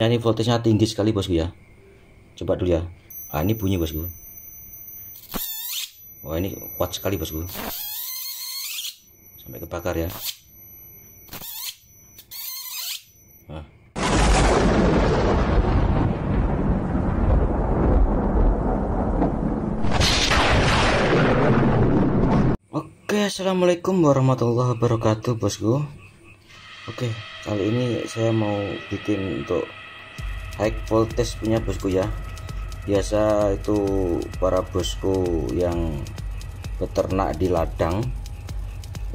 ini voltasenya tinggi sekali bosku ya. Coba dulu ya. Ah, ini bunyi bosku. Wah, ini kuat sekali bosku. Sampai kebakar ya. Nah. Oke, assalamualaikum warahmatullahi wabarakatuh bosku. Oke, kali ini saya mau bikin untuk high voltage punya bosku ya. Biasa itu para bosku yang beternak di ladang,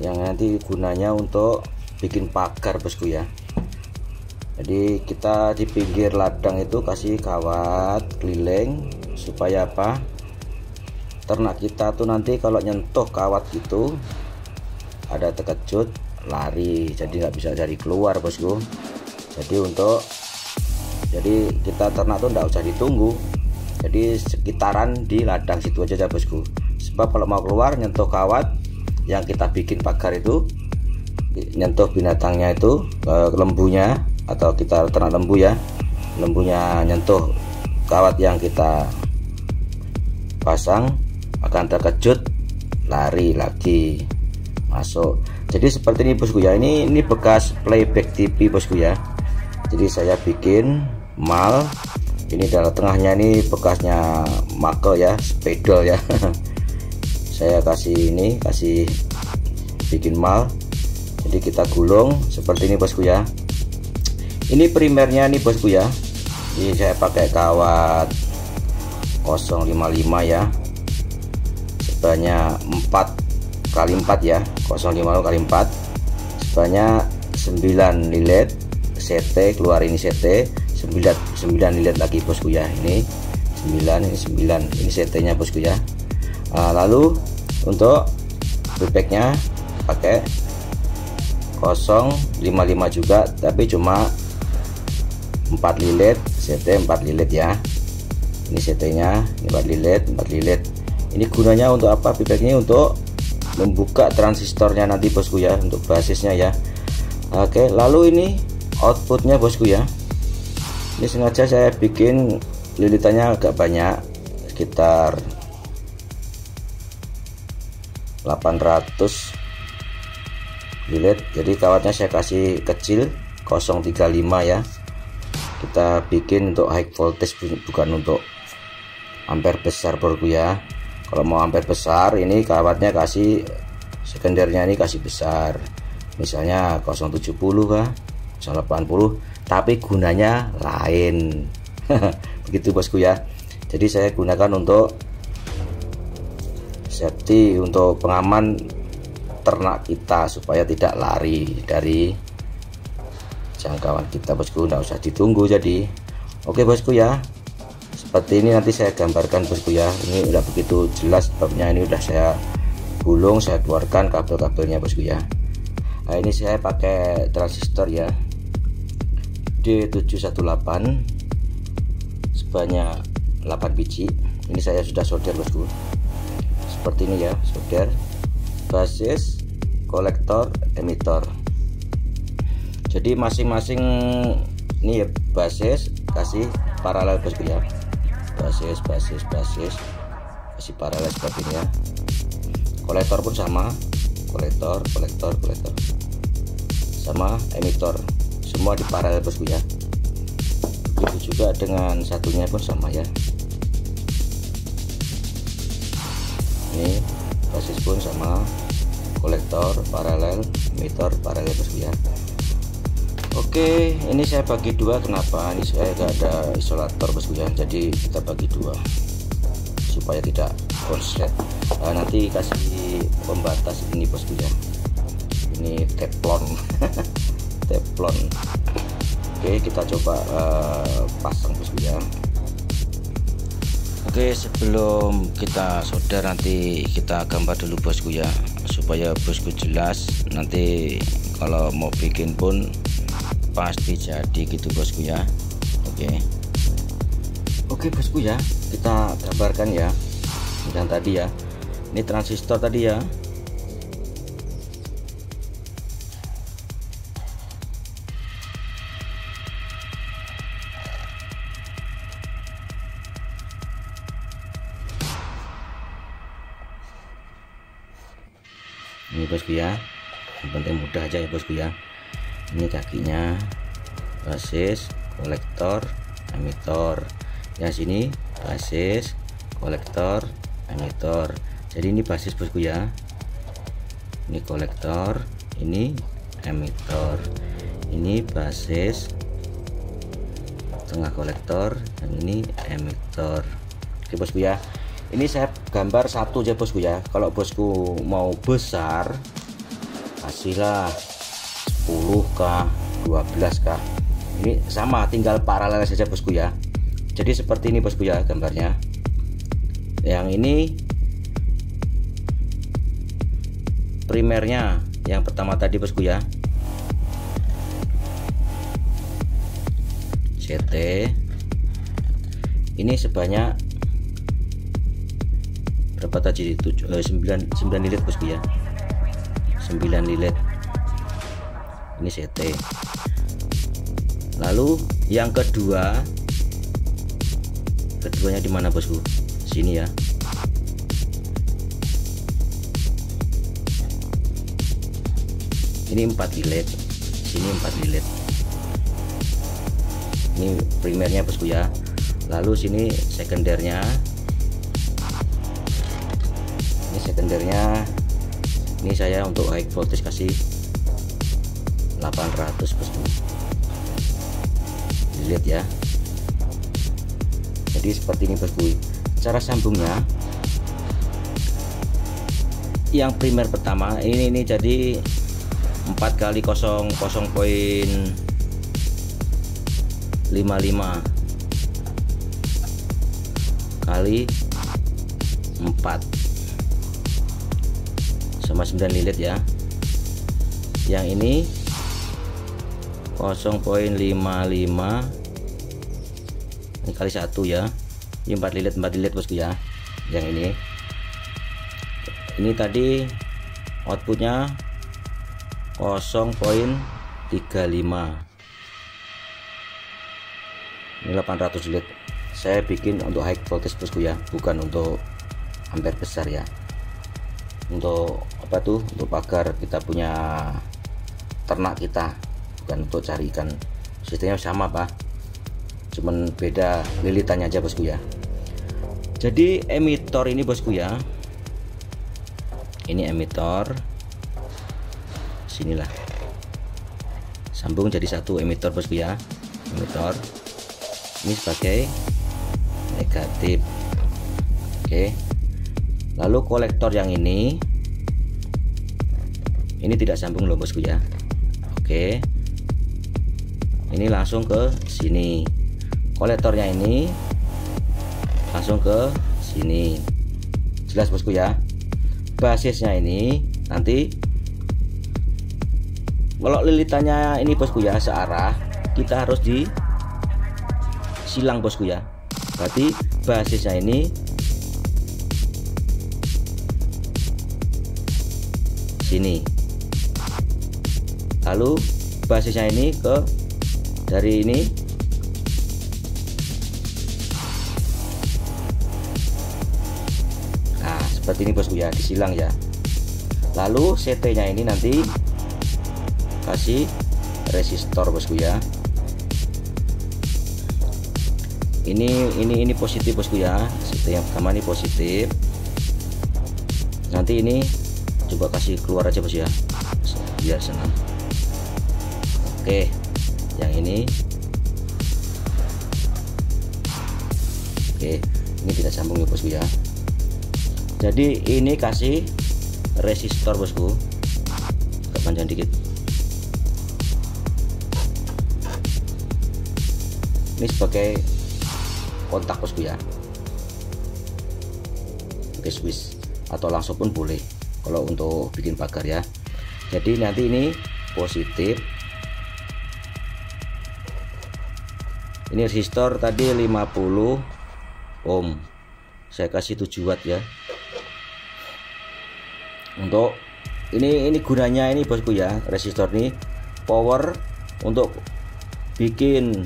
yang nanti gunanya untuk bikin pagar bosku ya. Jadi kita di pinggir ladang itu kasih kawat keliling supaya apa, ternak kita tuh nanti kalau nyentuh kawat itu ada terkejut lari, jadi nggak bisa cari keluar bosku. Jadi kita ternak tuh nggak usah ditunggu, jadi sekitaran di ladang situ aja ya bosku. Sebab kalau mau keluar nyentuh kawat yang kita bikin pagar itu, nyentuh binatangnya itu lembunya, atau kita ternak lembu ya, lembunya nyentuh kawat yang kita pasang akan terkejut lari lagi masuk. Jadi seperti ini bosku ya. Ini bekas playback TV bosku ya. Jadi saya bikin mal, ini dalam tengahnya ini bekasnya make ya, spedol ya. Saya kasih bikin mal, jadi kita gulung seperti ini bosku ya. Ini primernya nih bosku ya. Ini saya pakai kawat 055 ya, sebanyak 4x4 ya, 055 kali 4 sebanyak 9 lilit CT. Keluar ini CT 9 lilit lagi bosku ya. Ini 9, ini CT nya bosku ya. Lalu untuk bebeknya pakai 055 juga, tapi cuma 4 lilit CT, 4 lilit ya. Ini CT nya, ini 4 lilit. Ini gunanya untuk apa bebeknya? Untuk membuka transistornya nanti bosku ya, untuk basisnya ya. Oke, lalu ini outputnya bosku ya. Ini sengaja saya bikin lilitannya agak banyak, sekitar 800 lilit. Jadi kawatnya saya kasih kecil 035 ya. Kita bikin untuk high voltage, bukan untuk ampere besar bosku ya. Kalau mau ampere besar, ini kawatnya kasih sekundernya ini kasih besar, misalnya 070 kah, 080, tapi gunanya lain. Begitu bosku ya. Jadi saya gunakan untuk safety, untuk pengaman ternak kita supaya tidak lari dari jangkauan kita bosku, nggak usah ditunggu. Jadi oke bosku ya, seperti ini nanti saya gambarkan bosku ya. Ini udah begitu jelas babnya, ini udah saya gulung, saya keluarkan kabel-kabelnya bosku ya. Nah ini saya pakai transistor ya, D718 sebanyak 8 biji. Ini saya sudah solder bosku, seperti ini ya, solder basis, kolektor, emitor. Jadi masing-masing ini ya, basis kasih paralel bosku ya, basis kasih paralel seperti ini ya. Kolektor pun sama, kolektor sama emitor, semua di paralel bosku ya. Begitu juga dengan satunya pun sama ya. Ini basis pun sama, kolektor paralel, emitor paralel bosku ya. Oke, ini saya bagi dua. Kenapa? Ini saya gak ada isolator bosku ya, jadi kita bagi dua supaya tidak konslet. Nanti kasih pembatas ini bosku ya, ini teflon. Teflon. Oke, kita coba pasang bosku ya. Oke, sebelum kita solder nanti kita gambar dulu bosku ya, supaya bosku jelas nanti kalau mau bikin pun pasti jadi gitu bosku ya. Oke bosku ya, kita gambarkan ya yang tadi ya. Ini transistor tadi ya. Ini bosku ya, yang penting mudah aja ya bosku ya. Ini kakinya, basis, kolektor, emitor. Yang sini basis, kolektor, emitor. Jadi ini basis bosku ya, ini kolektor, ini emitor. Ini basis, tengah kolektor, dan ini emitor. Oke bosku ya, ini saya gambar satu aja bosku ya. Kalau bosku mau besar, kasihlah 10k, 12k. Ini sama, tinggal paralel saja bosku ya. Jadi seperti ini bosku ya gambarnya. Yang ini primernya, yang pertama tadi bosku ya, CT. Ini sebanyak berapa tadi? 9 lilit bosku ya, 9 lilit. Ini CT. Lalu yang keduanya di mana bosku? Sini ya. Ini 4 lilit, sini 4 lilit. Ini primernya bosku ya. Lalu sini sekundernya. Ini sekundernya. Ini saya untuk high voltage kasih 800 bosku. Lihat ya. Jadi seperti ini bosku. Cara sambungnya, yang primer pertama ini jadi 4 kali 0,55 kali 4 sama 9 lilit ya. Yang ini 0,55 ini kali 1 ya. Ini 4 lilit bosku ya. Yang ini tadi outputnya 0,35. Ini 800 lilit. Saya bikin untuk high voltage bosku ya, bukan untuk ampere besar ya. Untuk apa tuh? Untuk pagar kita punya ternak kita, bukan untuk cari ikan. Sistemnya sama pak, cuman beda lilitannya aja bosku ya. Jadi emitor ini bosku ya, ini emitor, sinilah sambung jadi satu emitor bosku ya. Emitor ini sebagai negatif. Oke, lalu kolektor yang ini tidak sambung loh bosku ya. Oke, ini langsung ke sini. Kolektornya ini langsung ke sini. Jelas bosku ya. Basisnya ini nanti kalau lilitannya ini bosku ya searah, kita harus disilang bosku ya. Berarti basisnya ini sini, lalu basisnya ini ke dari ini seperti ini bosku ya, disilang ya. Lalu CT nya ini nanti kasih resistor bosku ya. Ini positif bosku ya. CT yang pertama ini positif. Nanti ini coba kasih keluar aja bos ya, biar senang. Oke, yang ini oke, ini tidak sambung ya bosku ya. Jadi ini kasih resistor bosku, agak panjang dikit. Ini sebagai kontak bosku ya, pakai switch atau langsung pun boleh kalau untuk bikin pagar ya. Jadi nanti ini positif. Ini resistor tadi 50 ohm, saya kasih 7 watt ya. Untuk ini gunanya ini bosku ya, resistor ini power untuk bikin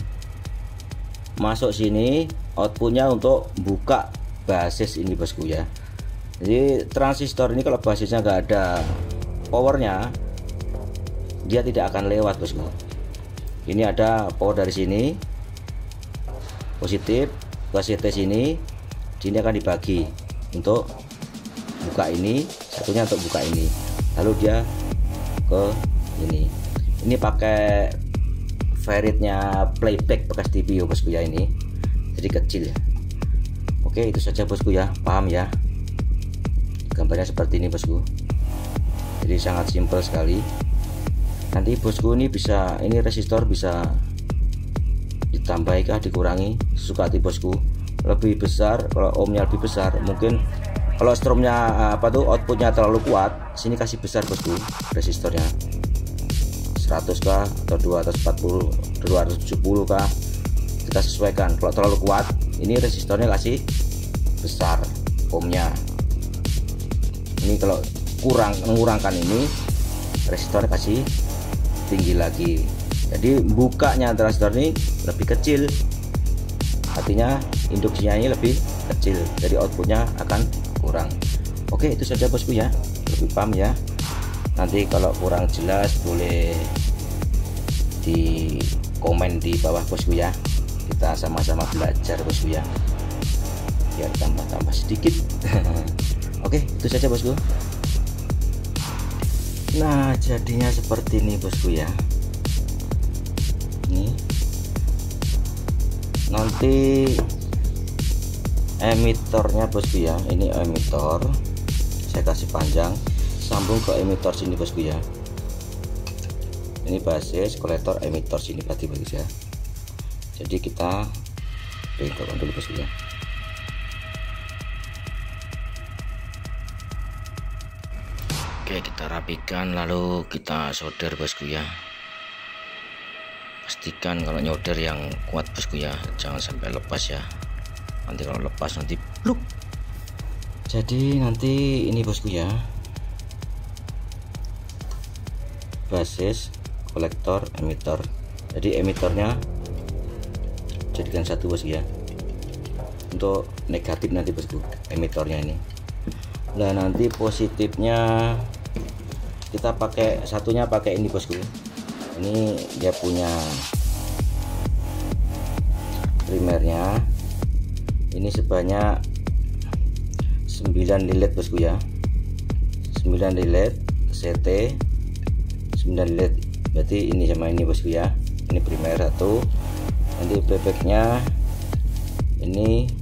masuk sini, outputnya untuk buka basis ini bosku ya. Jadi transistor ini kalau basisnya nggak ada powernya dia tidak akan lewat bosku. Ini ada power dari sini positif ke CT sini akan dibagi untuk buka ini, satunya untuk buka ini, lalu dia ke ini pakai varietnya playback bekas TV bosku ya, ini jadi kecil ya. Oke, itu saja bosku ya, paham ya, gambarnya seperti ini bosku, jadi sangat simpel sekali. Nanti bosku ini bisa, ini resistor bisa ditambahi kah dikurangi, sesuka hati bosku. Lebih besar, kalau ohmnya lebih besar, mungkin kalau stromnya outputnya terlalu kuat, sini kasih besar bosku resistornya 100 kah atau 240 270 kah, kita sesuaikan. Kalau terlalu kuat, ini resistornya kasih besar ohmnya. Ini kalau mengurangkan ini, resistornya kasih tinggi lagi. Jadi bukanya transistor ini lebih kecil, artinya induksinya ini lebih kecil, jadi outputnya akan kurang. Oke, itu saja bosku ya, lebih paham ya. Nanti kalau kurang jelas boleh di komen di bawah bosku ya, kita sama-sama belajar bosku ya, biar tambah sedikit. Oke, itu saja bosku. Nah, jadinya seperti ini bosku ya. Ini nanti emitornya bosku ya, ini emitor saya kasih panjang, sambung ke emitor sini bosku ya. Ini basis, kolektor, emitor sini berarti bagus ya. Jadi kita bengkokkan dulu bosku ya. Oke, kita rapikan lalu kita solder bosku ya. Pastikan kalau nyolder yang kuat bosku ya, jangan sampai lepas ya. Nanti kalau lepas nanti pluk. Jadi nanti ini bosku ya, basis, kolektor, emitor. Jadi emitornya jadikan satu bosku ya. Untuk negatif nanti bosku emitornya ini. Nah, nanti positifnya kita pakai satunya, pakai ini bosku. Ini dia punya primernya, ini sebanyak 9 lilet bosku ya, 9 lilet CT, 9 lilet, berarti ini sama ini bosku ya. Ini primer satu, nanti playbacknya ini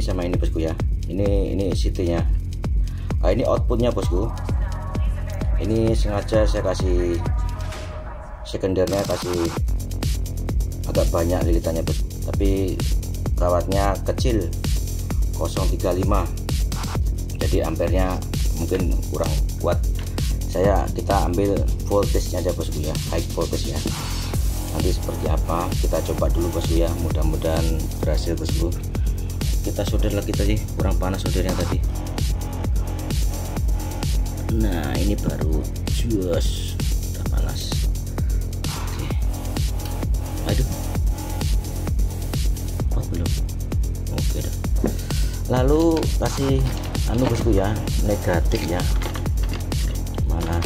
sama ini bosku ya. Ini CT nya. Nah, ini outputnya bosku. Ini sengaja saya kasih sekundernya, kasih agak banyak lilitannya bosku, tapi perawatnya kecil 035, jadi ampernya mungkin kurang kuat. Kita ambil voltage nya aja bosku ya, high voltage ya. Nanti seperti apa kita coba dulu bosku ya, mudah-mudahan berhasil bosku. Kita solder lagi, tadi kurang panas soldernya tadi. Nah, ini baru jos, udah panas. Oke, aduh, oh belum. Oke dah. Lalu kasih bosku ya, negatif ya. Mana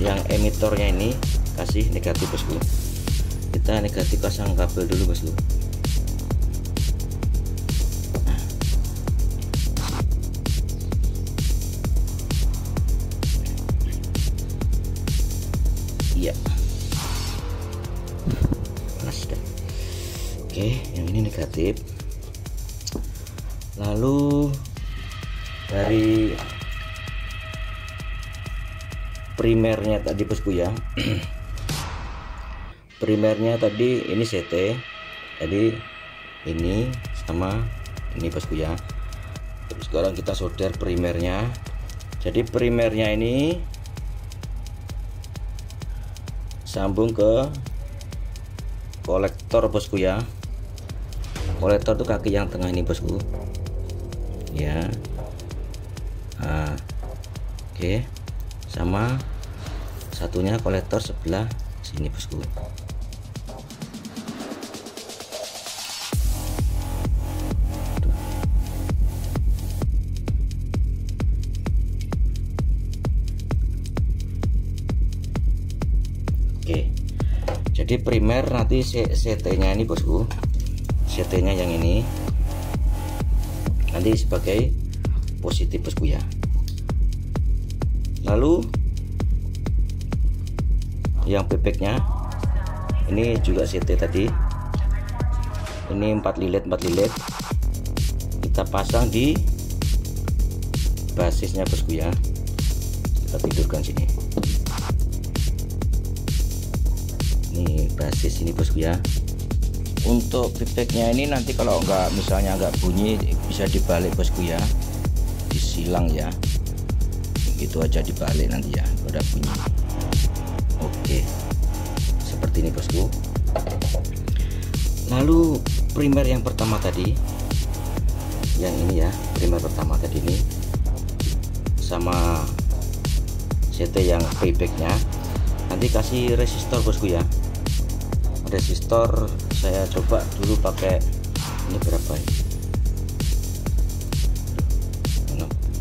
yang emitornya ini kasih negatif bosku. Kita negatif pasang kabel dulu bosku. Iya, panas dah. Oke, yang ini negatif. Lalu dari primernya tadi bosku ya, primernya tadi ini CT, jadi ini sama ini bosku ya. Terus sekarang kita solder primernya. Jadi primernya ini sambung ke kolektor bosku ya. Kolektor tuh kaki yang tengah ini bosku ya. Nah, oke, sama satunya kolektor sebelah sini bosku. Jadi primer nanti CT nya ini bosku, CT nya yang ini nanti sebagai positif bosku ya. Lalu yang bebeknya ini juga CT tadi, ini 4 lilit kita pasang di basisnya bosku ya. Kita tidurkan sini, ini basis ini bosku ya. Untuk bebeknya ini nanti kalau misalnya nggak bunyi bisa dibalik bosku ya, disilang ya, gitu aja dibalik nanti ya udah bunyi. Oke, seperti ini bosku. Lalu primer yang pertama tadi, yang ini ya, primer pertama tadi ini sama CT yang paybacknya nanti kasih resistor bosku ya. Resistor saya coba dulu pakai ini berapa ini?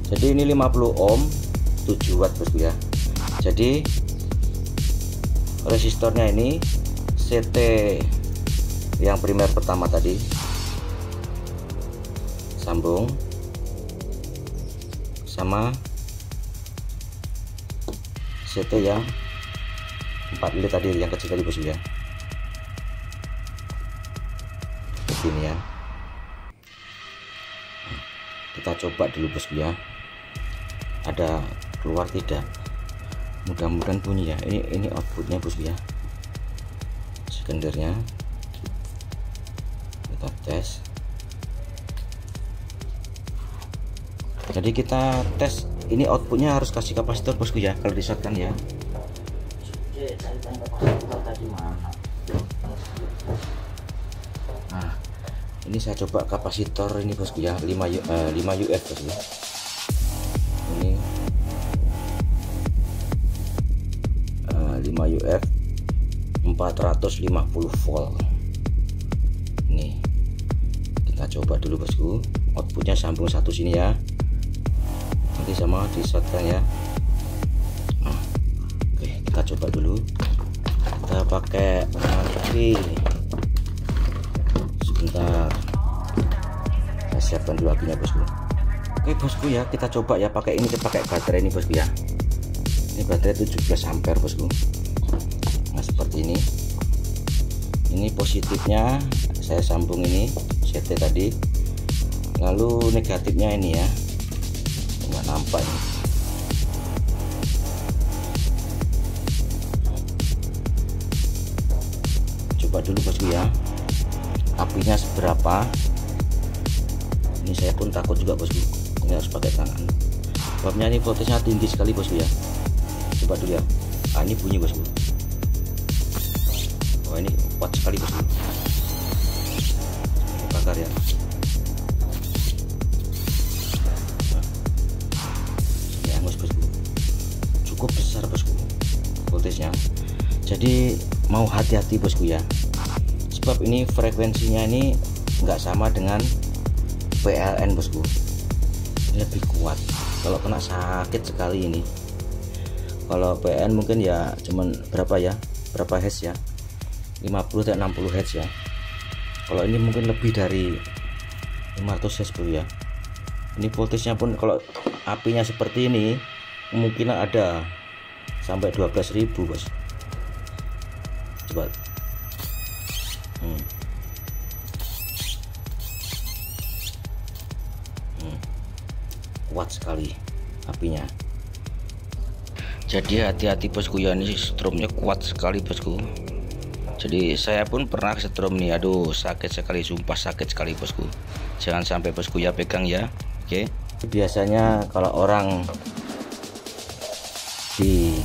Jadi ini 50 ohm 7 watt bosku ya. Jadi resistornya ini CT yang primer pertama tadi sambung sama CT yang 4 lilit tadi yang kecil tadi bosku ya. Begini ya, kita coba dulu bosku ya, ada keluar tidak, mudah-mudahan bunyi ya. Ini outputnya bosku ya, sekendernya kita tes. Jadi kita tes ini outputnya harus kasih kapasitor bosku ya kalau di shotgun ya. Nah ini saya coba kapasitor ini bosku ya, 5 UF bosku. Ini 5 UF 450 volt. Ini kita coba dulu bosku, outputnya sambung satu sini ya, nanti sama di shotgun ya. Nah, oke kita coba dulu, kita pakai mati sebentar, saya siapkan dulu apinya bosku. Oke bosku ya, kita coba ya pakai ini, kita pakai baterai ini bosku ya. Ini baterai 17 ampere bosku. Nah seperti ini. Ini positifnya saya sambung ini CT tadi, lalu negatifnya ini ya, nggak nampak ini. Coba dulu bosku ya, apinya seberapa. Ini saya pun takut juga bosku, ini harus pakai tangan, sebabnya ini voltasenya tinggi sekali bosku ya. Coba dulu ya. Ah ini bunyi bosku. Oh ini kuat sekali bosku, bakar ya. Ini hangus bosku, cukup besar bosku voltasenya. Jadi mau hati-hati bosku ya, sebab ini frekuensinya ini nggak sama dengan PLN bosku, ini lebih kuat. Kalau kena sakit sekali ini. Kalau PLN mungkin ya cuman berapa ya, berapa hertz ya, 50 dan 60 hertz ya. Kalau ini mungkin lebih dari 500 hertz bro ya. Ini voltasenya pun kalau apinya seperti ini kemungkinan ada sampai 12.000 bos. Coba kuat sekali apinya. Jadi hati-hati bosku ya, ini stromnya kuat sekali bosku. Jadi saya pun pernah setrum nih, aduh sakit sekali, sumpah sakit sekali bosku. Jangan sampai bosku ya pegang ya. Oke. Biasanya kalau orang di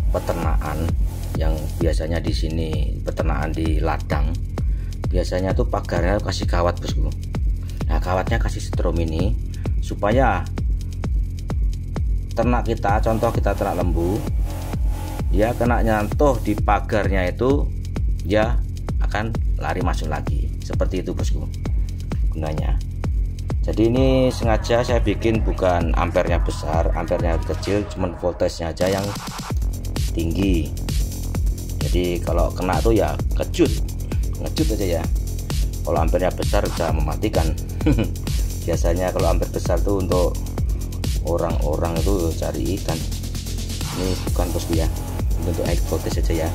peternakan, yang biasanya di sini peternakan di ladang, biasanya tuh pagarnya kasih kawat bosku. Nah kawatnya kasih setrum ini supaya ternak kita, contoh kita ternak lembu, dia kena nyantuh di pagarnya itu dia akan lari masuk lagi. Seperti itu bosku gunanya. Jadi ini sengaja saya bikin bukan ampernya besar, ampernya kecil, cuman voltasenya aja yang tinggi. Jadi kalau kena tuh ya ngejut aja ya. Kalau ampere besar bisa mematikan. Biasanya kalau ampere besar tuh untuk orang-orang itu cari ikan. Ini bukan bosku ya, ini untuk high voltage saja ya.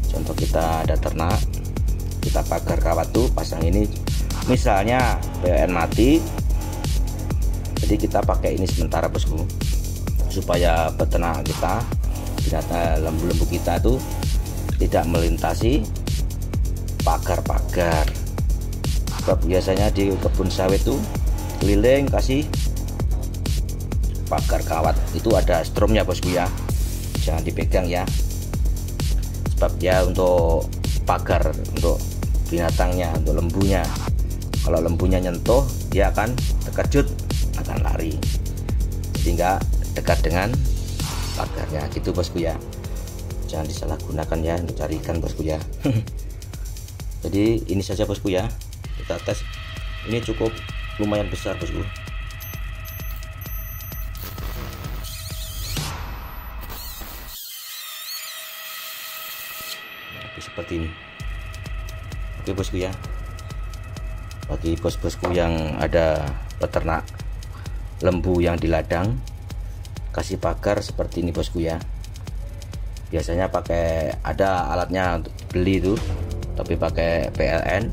Contoh kita ada ternak, kita pagar kawat tuh pasang ini, misalnya PLN mati, jadi kita pakai ini sementara bosku, supaya peternak kita, binatang lembu-lembu kita tuh tidak melintasi pagar-pagar. Sebab biasanya di kebun sawit tuh keliling kasih pagar kawat itu ada stromnya bosku ya, jangan dipegang ya. Sebab ya untuk pagar untuk binatangnya, untuk lembunya, kalau lembunya nyentuh dia akan terkejut, akan lari, jadi nggak dekat dengan pagarnya gitu bosku ya. Jangan disalahgunakan ya untuk cari ikan bosku ya. Jadi ini saja bosku ya, kita tes. Ini cukup lumayan besar bosku. Oke, seperti ini. Oke bosku ya, bagi bos-bosku yang ada peternak lembu yang di ladang, kasih pagar seperti ini bosku ya. Biasanya pakai, ada alatnya untuk beli itu, tapi pakai PLN.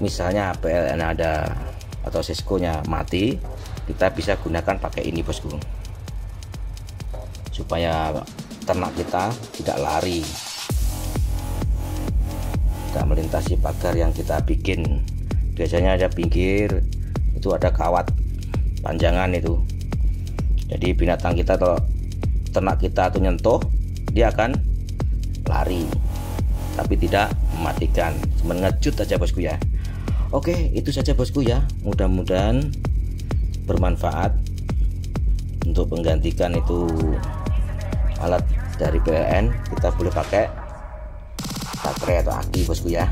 Misalnya PLN ada atau Cisco nya mati, kita bisa gunakan pakai ini bosku, supaya ternak kita tidak lari, tidak melintasi pagar yang kita bikin. Biasanya ada pinggir itu ada kawat panjangan itu, jadi binatang kita kalau ternak kita tuh nyentuh dia akan lari, tapi tidak mematikan, cuma ngejut aja bosku ya. Oke, itu saja bosku ya, mudah-mudahan bermanfaat untuk menggantikan itu alat dari PLN. Kita boleh pakai baterai atau aki bosku ya.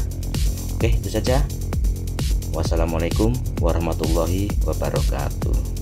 Oke, itu saja. Wassalamualaikum warahmatullahi wabarakatuh.